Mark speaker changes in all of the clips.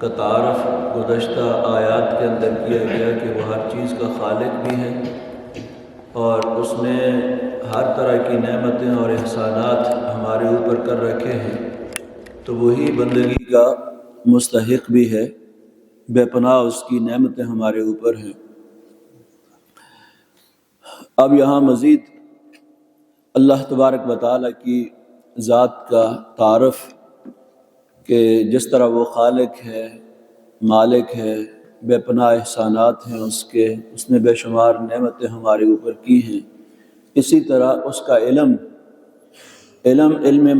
Speaker 1: کا تعارف گزشتہ آیات کے اندر کیا گیا کہ وہ ہر چیز کا خالق بھی ہے اور اس نے ہر طرح کی نعمتیں اور احسانات ہمارے اوپر کر رکھے ہیں، تو وہی بندگی کا مستحق بھی ہے، بے پناہ اس کی نعمتیں ہمارے اوپر ہیں۔ اب یہاں مزید اللہ تبارک و تعالیٰ کی ذات کا تعارف کہ جس طرح وہ خالق ہے، مالک ہے، بے پناہ احسانات ہیں اس نے بے شمار نعمتیں ہمارے اوپر کی ہیں، اسی طرح اس کا علم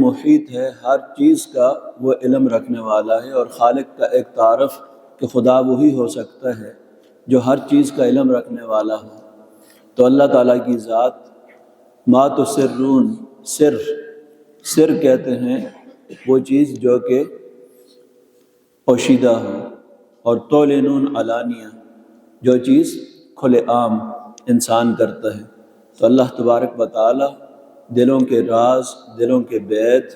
Speaker 1: محیط ہے، ہر چیز کا وہ علم رکھنے والا ہے۔ اور خالق کا ایک تعارف کہ خدا وہی ہو سکتا ہے جو ہر چیز کا علم رکھنے والا ہو۔ تو اللہ تعالیٰ کی ذات ما تسرون، سر کہتے ہیں وہ چیز جو کہ پوشیدہ ہو، اور تعلنون علانیہ، جو چیز کھلے عام انسان کرتا ہے۔ تو اللہ تبارک و تعالیٰ دلوں کے راز، دلوں کے بیت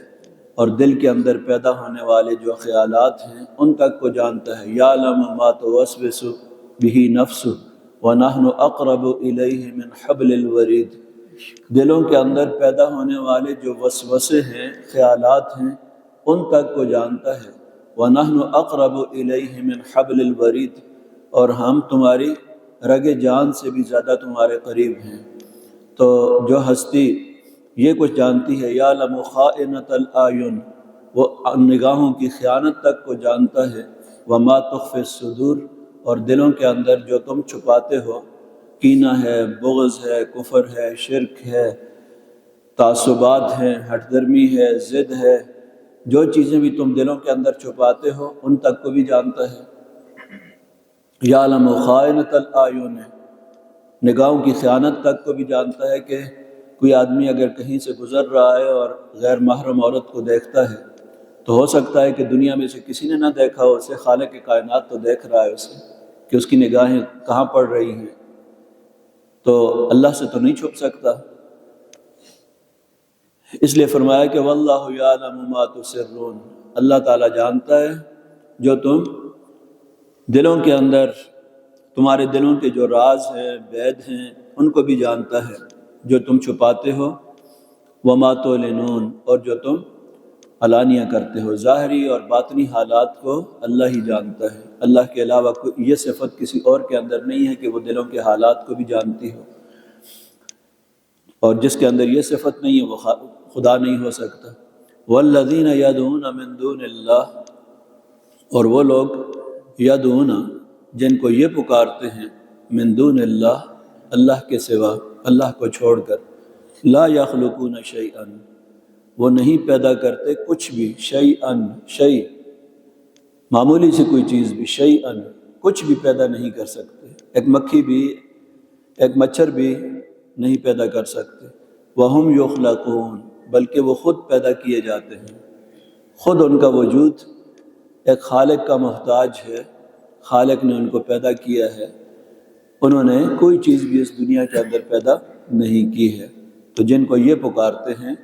Speaker 1: اور دل کے اندر پیدا ہونے والے جو خیالات ہیں ان تک کو جانتا ہے۔ یعلم ما توسوس بہ نفسہ ونحن اقرب الیہ من حبل الورید، دلوں کے اندر پیدا ہونے والے جو وسوسے ہیں، خیالات ہیں، ان تک کو جانتا ہے۔ وَنَحْنُ أَقْرَبُ إِلَيْهِ مِنْ حَبْلِ الْوَرِيدِ، اور ہم تمہاری رگ جان سے بھی زیادہ تمہارے قریب ہیں۔ تو جو ہستی یہ کچھ جانتی ہے، یعلم خائنۃ الأعین، وہ نگاہوں کی خیانت تک کو جانتا ہے۔ وما تخفی الصدور، اور دلوں کے اندر جو تم چھپاتے ہو، کینہ ہے، بغض ہے، کفر ہے، شرک ہے، تعصبات ہیں، ہٹ درمی ہے، ضد ہے، جو چیزیں بھی تم دلوں کے اندر چھپاتے ہو ان تک کو بھی جانتا ہے۔ یعلم خائنۃ الأعین، نگاہوں کی خیانت تک کو بھی جانتا ہے کہ کوئی آدمی اگر کہیں سے گزر رہا ہے اور غیر محرم عورت کو دیکھتا ہے تو ہو سکتا ہے کہ دنیا میں سے کسی نے نہ دیکھا ہو، اسے خالق کائنات تو دیکھ رہا ہے اسے کہ اس کی نگاہیں کہاں پڑ رہی ہیں، تو اللہ سے تو نہیں چھپ سکتا۔ اس لیے فرمایا کہ واللہ یعلم ما تسرون، اللہ تعالیٰ جانتا ہے جو تم دلوں کے اندر، تمہارے دلوں کے جو راز ہیں، بیت ہیں، ان کو بھی جانتا ہے، جو تم چھپاتے ہو۔ وما تعلنون، اور جو تم علانیہ کرتے ہو، ظاہری اور باطنی حالات کو اللہ ہی جانتا ہے۔ اللہ کے علاوہ یہ صفت کسی اور کے اندر نہیں ہے کہ وہ دلوں کے حالات کو بھی جانتی ہو، اور جس کے اندر یہ صفت نہیں ہے وہ خدا نہیں ہو سکتا۔ والذین یدعون من دون اللہ، اور وہ لوگ یدعون جن کو یہ پکارتے ہیں، من دون اللہ، اللہ کے سوا، اللہ کو چھوڑ کر، لا یخلقون شیئا، وہ نہیں پیدا کرتے کچھ بھی، شیئا، شیء معمولی سی کوئی چیز بھی، شیئا کچھ بھی پیدا نہیں کر سکتے، ایک مکھی بھی، ایک مچھر بھی نہیں پیدا کر سکتے۔ وہم یخلقون، بلکہ وہ خود پیدا کیے جاتے ہیں، خود ان کا وجود ایک خالق کا محتاج ہے، خالق نے ان کو پیدا کیا ہے، انہوں نے کوئی چیز بھی اس دنیا کے اندر پیدا نہیں کی ہے۔ تو جن کو یہ پکارتے ہیں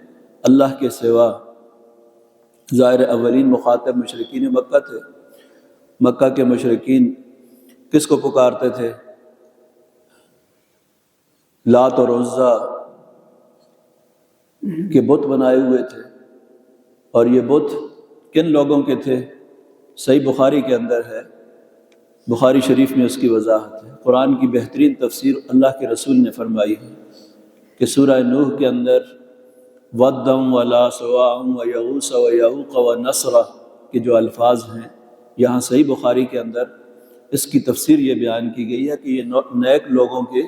Speaker 1: اللہ کے سوا، ظاہر اولین مخاطب مشرکین مکہ تھے۔ مکہ کے مشرکین کس کو پکارتے تھے؟ لات اور عزیٰ کے بت بنائے ہوئے تھے، اور یہ بت کن لوگوں کے تھے؟ صحیح بخاری کے اندر ہے، بخاری شریف میں اس کی وضاحت ہے۔ قرآن کی بہترین تفسیر اللہ کے رسول نے فرمائی ہے کہ سورہ نوح کے اندر وَدًّا وَلَا سُوَاعًا وَيَغُوثَ وَيَعُوقَ وَنَسْرَ کے جو الفاظ ہیں، یہاں صحیح بخاری کے اندر اس کی تفسیر یہ بیان کی گئی ہے کہ یہ نیک لوگوں کے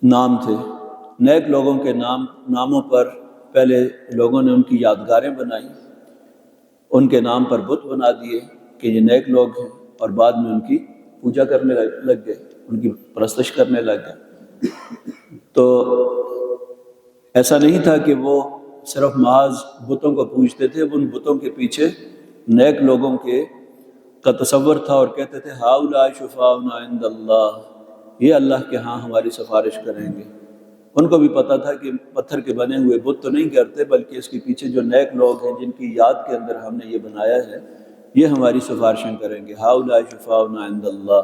Speaker 1: نام تھے۔ نیک لوگوں کے ناموں پر پہلے لوگوں نے ان کی یادگاریں بنائیں، ان کے نام پر بت بنا دیے کہ یہ نیک لوگ ہیں، اور بعد میں ان کی پوجا کرنے لگ گئے، ان کی پرستش کرنے لگ گئے۔ تو ایسا نہیں تھا کہ وہ صرف محض بتوں کو پوجتے تھے، ان بتوں کے پیچھے نیک لوگوں کا تصور تھا، اور کہتے تھے ہؤلاء شفعاؤنا عند اللہ، یہ اللہ کے ہاں ہماری سفارش کریں گے۔ ان کو بھی پتہ تھا کہ پتھر کے بنے ہوئے بت تو نہیں کرتے، بلکہ اس کے پیچھے جو نیک لوگ ہیں جن کی یاد کے اندر ہم نے یہ بنایا ہے، یہ ہماری سفارشیں کریں گے، ہؤلاء شفاؤنا عند اللہ۔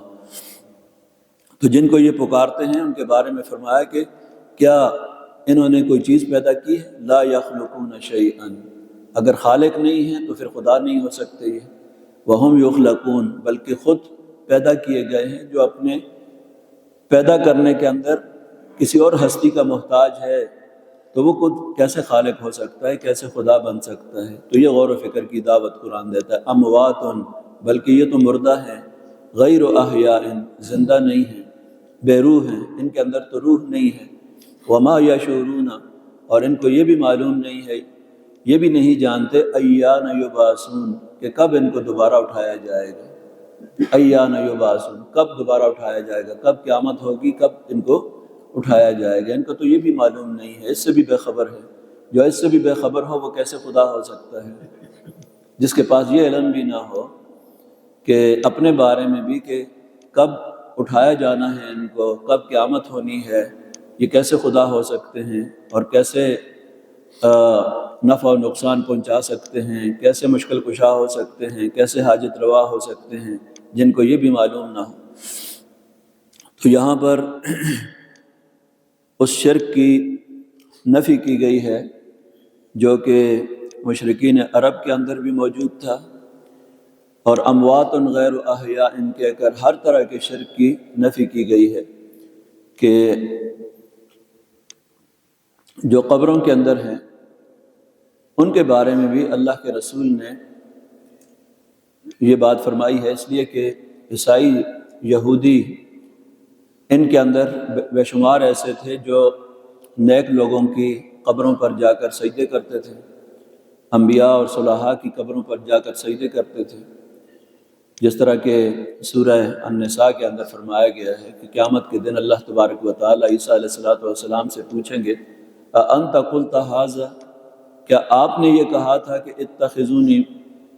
Speaker 1: تو جن کو یہ پکارتے ہیں ان کے بارے میں فرمایا کہ کیا انہوں نے کوئی چیز پیدا کی ہے؟ لا یخلقون شیئا، اگر خالق نہیں ہیں تو پھر خدا نہیں ہو سکتے یہ۔ وہم یخلقون، بلکہ خود پیدا کیے گئے ہیں۔ جو اپنے پیدا کرنے کے اندر کسی اور ہستی کا محتاج ہے تو وہ خود کیسے خالق ہو سکتا ہے، کیسے خدا بن سکتا ہے؟ تو یہ غور و فکر کی دعوت قرآن دیتا ہے۔ اموات، بلکہ یہ تو مردہ ہیں، غیر احیاء، زندہ نہیں ہیں، بے روح ہیں، ان کے اندر تو روح نہیں ہے۔ وما یشعرون، اور ان کو یہ بھی معلوم نہیں ہے، یہ بھی نہیں جانتے، ایان یبعثون، کہ کب ان کو دوبارہ اٹھایا جائے گا۔ ایان یبعثون، کب دوبارہ اٹھایا جائے گا، کب قیامت ہوگی، کب ان کو اٹھایا جائے گا، ان کو تو یہ بھی معلوم نہیں ہے، اس سے بھی بے خبر ہے۔ جو اس سے بھی بے خبر ہو وہ کیسے خدا ہو سکتا ہے؟ جس کے پاس یہ علم بھی نہ ہو کہ اپنے بارے میں بھی کہ کب اٹھایا جانا ہے ان کو، کب قیامت ہونی ہے، یہ کیسے خدا ہو سکتے ہیں، اور کیسے نفع و نقصان پہنچا سکتے ہیں، کیسے مشکل کشا ہو سکتے ہیں، کیسے حاجت روا ہو سکتے ہیں، جن کو یہ بھی معلوم نہ ہو۔ تو یہاں پر اس شرک کی نفی کی گئی ہے جو کہ مشرکین عرب کے اندر بھی موجود تھا، اور اموات غیر احیاء ان کہہ کر ہر طرح کے شرک کی نفی کی گئی ہے کہ جو قبروں کے اندر ہیں ان کے بارے میں بھی اللہ کے رسول نے یہ بات فرمائی ہے، اس لیے کہ عیسائی، یہودی، ان کے اندر بے شمار ایسے تھے جو نیک لوگوں کی قبروں پر جا کر سجدے کرتے تھے، انبیاء اور صلحاء کی قبروں پر جا کر سجدے کرتے تھے، جس طرح کہ سورہ النساء کے اندر فرمایا گیا ہے کہ قیامت کے دن اللہ تبارک و تعالیٰ عیسیٰ علیہ السلام سے پوچھیں گے اَأَنْتَ قُلْتَ هَٰذَا، کیا آپ نے یہ کہا تھا کہ اتخذونی،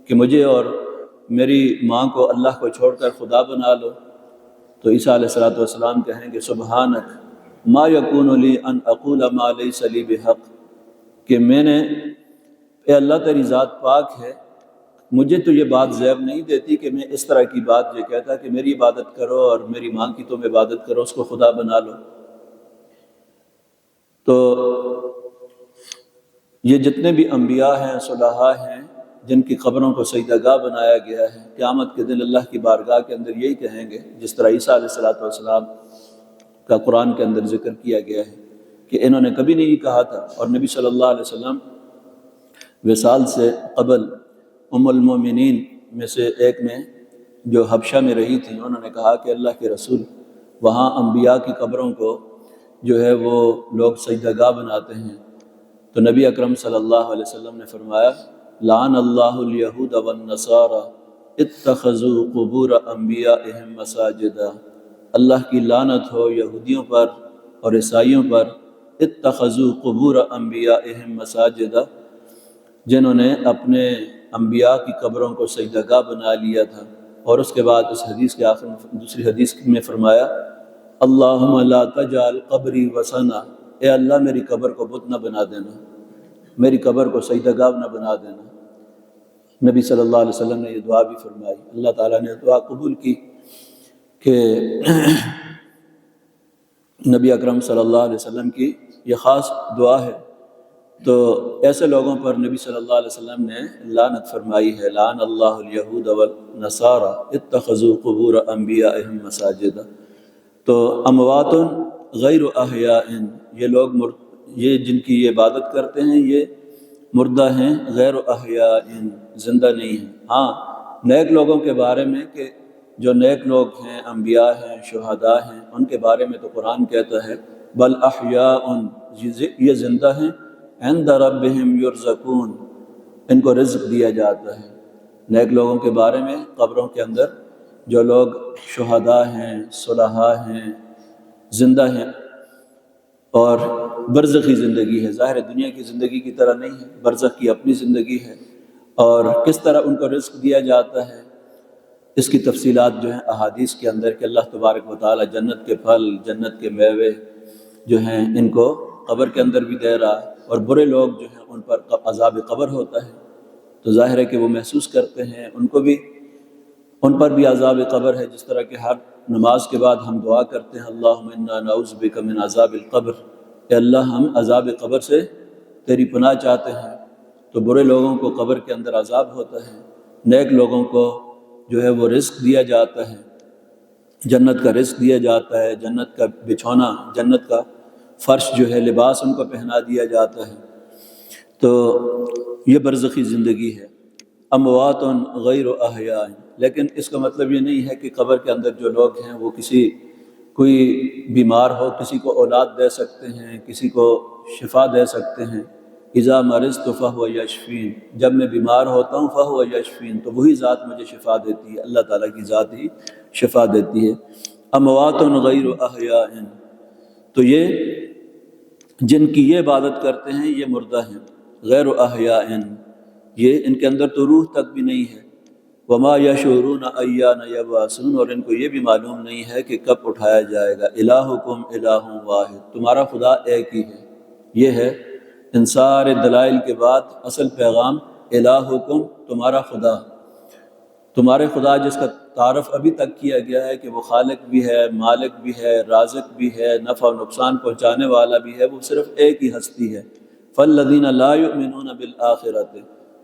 Speaker 1: کہ مجھے اور میری ماں کو اللہ کو چھوڑ کر خدا بنا لو؟ تو عیسیٰ علیہ السلام کہیں گے سبحانک ما یکون لی ان اقول ما لیس لی بحق، کہ میں نے، اے اللہ تیری ذات پاک ہے، مجھے تو یہ بات زیب نہیں دیتی کہ میں اس طرح کی بات یہ کہتا کہ میری عبادت کرو اور میری ماں کی تم عبادت کرو، اس کو خدا بنا لو۔ تو یہ جتنے بھی انبیاء ہیں، صلحاء ہیں، جن کی قبروں کو سجدہ بنایا گیا ہے، قیامت کے دن اللہ کی بارگاہ کے اندر یہی کہیں گے، جس طرح عیسیٰ علیہ السلام کا قرآن کے اندر ذکر کیا گیا ہے کہ انہوں نے کبھی نہیں کہا تھا۔ اور نبی صلی اللہ علیہ وسلم وصال سے قبل ام المومنین میں سے ایک نے، جو حبشہ میں رہی تھی، انہوں نے کہا کہ اللہ کے رسول، وہاں انبیاء کی قبروں کو جو ہے وہ لوگ سجدہ بناتے ہیں۔ تو نبی اکرم صلی اللہ علیہ وسلم نے فرمایا لعن اللہ الیہود والنصارى اتخذوا قبور انبیائہم مساجدا، اللہ کی لعنت ہو یہودیوں پر اور عیسائیوں پر، اتخذوا قبور انبیائہم مساجدا، جنہوں نے اپنے انبیاء کی قبروں کو سجدہ بنا لیا تھا۔ اور اس کے بعد اس حدیث کے آخر میں، دوسری حدیث میں فرمایا اللہم لا تجعل قبری وثنا، اے اللہ میری قبر کو بت نہ بنا دینا، میری قبر کو سجدہ نہ بنا دینا۔ نبی صلی اللہ علیہ وسلم نے یہ دعا بھی فرمائی، اللہ تعالیٰ نے دعا قبول کی کہ نبی اکرم صلی اللہ علیہ وسلم کی یہ خاص دعا ہے۔ تو ایسے لوگوں پر نبی صلی اللہ علیہ وسلم نے لعنت فرمائی ہے، لعن اللہ الیہود والنصارى اتخذوا قبور انبیائہم مساجدا۔ تو اموات غیر احیاء، یہ لوگ یہ جن کی یہ عبادت کرتے ہیں یہ مردہ ہیں، غیر احیاء، زندہ نہیں ہیں۔ ہاں نیک لوگوں کے بارے میں کہ جو نیک لوگ ہیں، انبیاء ہیں، شہداء ہیں، ان کے بارے میں تو قرآن کہتا ہے بل احیاء، یہ زندہ ہیں، عند ربہم یرزقون، ان کو رزق دیا جاتا ہے۔ نیک لوگوں کے بارے میں قبروں کے اندر جو لوگ شہداء ہیں، صلحاء ہیں، زندہ ہیں، اور برزخی زندگی ہے، ظاہر دنیا کی زندگی کی طرح نہیں ہے، برزخ کی اپنی زندگی ہے، اور کس طرح ان کو رزق دیا جاتا ہے اس کی تفصیلات جو ہیں احادیث کے اندر، کہ اللہ تبارک و تعالی جنت کے پھل، جنت کے میوے جو ہیں ان کو قبر کے اندر بھی دے رہا ہے، اور برے لوگ جو ہیں ان پر عذاب قبر ہوتا ہے۔ تو ظاہر ہے کہ وہ محسوس کرتے ہیں، ان پر بھی عذاب قبر ہے، جس طرح کہ ہر نماز کے بعد ہم دعا کرتے ہیں اللہم انا نعوذ بک من عذاب القبر، کہ اللہ ہم عذاب قبر سے تیری پناہ چاہتے ہیں۔ تو برے لوگوں کو قبر کے اندر عذاب ہوتا ہے، نیک لوگوں کو جو ہے وہ رزق دیا جاتا ہے، جنت کا رزق دیا جاتا ہے، جنت کا بچھونا، جنت کا فرش جو ہے لباس ان کو پہنا دیا جاتا ہے۔ تو یہ برزخی زندگی ہے، اموات غیر احیاء، لیکن اس کا مطلب یہ نہیں ہے کہ قبر کے اندر جو لوگ ہیں وہ کوئی بیمار ہو کسی کو اولاد دے سکتے ہیں، کسی کو شفا دے سکتے ہیں۔ اذا مرضت فہو یشفین، جب میں بیمار ہوتا ہوں فہو یشفین، تو وہی ذات مجھے شفا دیتی ہے، اللہ تعالیٰ کی ذات ہی شفا دیتی ہے۔ اموات غیر احیاء، تو یہ جن کی یہ عبادت کرتے ہیں یہ مردہ ہیں، غیر احیاء، یہ ان کے اندر تو روح تک بھی نہیں ہے۔ وما یشعرون ایان یبعثون، اور ان کو یہ بھی معلوم نہیں ہے کہ کب اٹھایا جائے گا۔ الہکم الہ واحد، تمہارا خدا ایک ہی ہے۔ یہ ہے ان سارے دلائل کے بعد اصل پیغام، الہکم، تمہارا خدا، تمہارے خدا جس کا تعارف ابھی تک کیا گیا ہے کہ وہ خالق بھی ہے، مالک بھی ہے، رازق بھی ہے، نفع و نقصان پہنچانے والا بھی ہے، وہ صرف ایک ہی ہستی ہے۔ فالذین لا یؤمنون بالآخرۃ،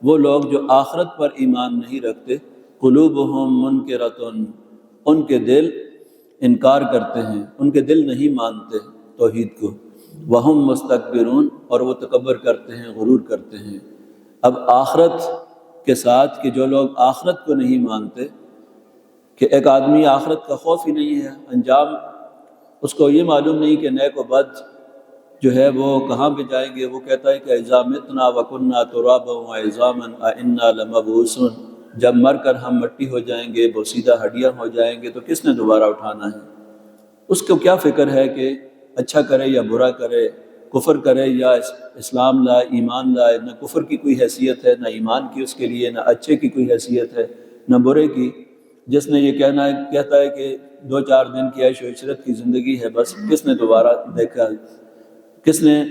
Speaker 1: وہ لوگ جو آخرت پر ایمان نہیں رکھتے، قلوبہم منکرۃ، ان کے دل انکار کرتے ہیں، ان کے دل نہیں مانتے توحید کو، وہم مستکبرون، اور وہ تکبر کرتے ہیں، غرور کرتے ہیں۔ اب آخرت کے ساتھ کہ جو لوگ آخرت کو نہیں مانتے، کہ ایک آدمی آخرت کا خوف ہی نہیں ہے، انجام اس کو یہ معلوم نہیں کہ نیک و بد جو ہے وہ کہاں پہ جائیں گے، وہ کہتا ہے کہ اذا متنا وکننا ترابا وعظاما انا لمبعوثون، جب مر کر ہم مٹی ہو جائیں گے، بوسیدہ ہڈیاں ہو جائیں گے، تو کس نے دوبارہ اٹھانا ہے؟ اس کو کیا فکر ہے کہ اچھا کرے یا برا کرے، کفر کرے یا اسلام لائے، ایمان لائے؟ نہ کفر کی کوئی حیثیت ہے، نہ ایمان کی اس کے لیے، نہ اچھے کی کوئی حیثیت ہے، نہ برے کی۔ جس نے یہ کہتا ہے کہ 2-4 دن کی عیش و عشرت کی زندگی ہے، بس کس نے دوبارہ دیکھا؟ کس نے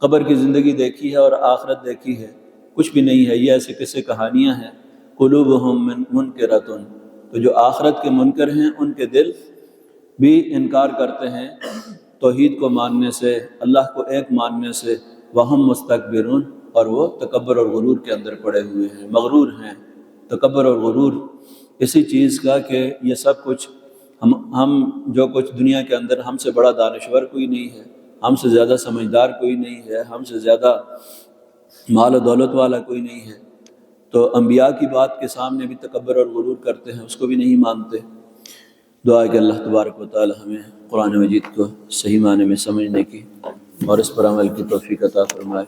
Speaker 1: قبر کی زندگی دیکھی ہے اور آخرت دیکھی ہے؟ کچھ بھی نہیں ہے، یہ ایسے قصے کہانیاں ہیں۔ قلوبہم منکرۃ، تو جو آخرت کے منکر ہیں ان کے دل بھی انکار کرتے ہیں توحید کو ماننے سے، اللہ کو ایک ماننے سے، وہم مستکبرون، اور وہ تکبر اور غرور کے اندر پڑے ہوئے ہیں، مغرور ہیں۔ تکبر اور غرور اسی چیز کا کہ یہ سب کچھ ہم جو کچھ دنیا کے اندر، ہم سے بڑا دانشور کوئی نہیں ہے، ہم سے زیادہ سمجھدار کوئی نہیں ہے، ہم سے زیادہ مال و دولت والا کوئی نہیں ہے، تو انبیاء کی بات کے سامنے بھی تکبر اور غرور کرتے ہیں، اس کو بھی نہیں مانتے۔ دعا ہے کہ اللہ تبارک و تعالی ہمیں قرآن مجید کو صحیح معنی میں سمجھنے کی اور اس پر عمل کی توفیق عطا فرمائے۔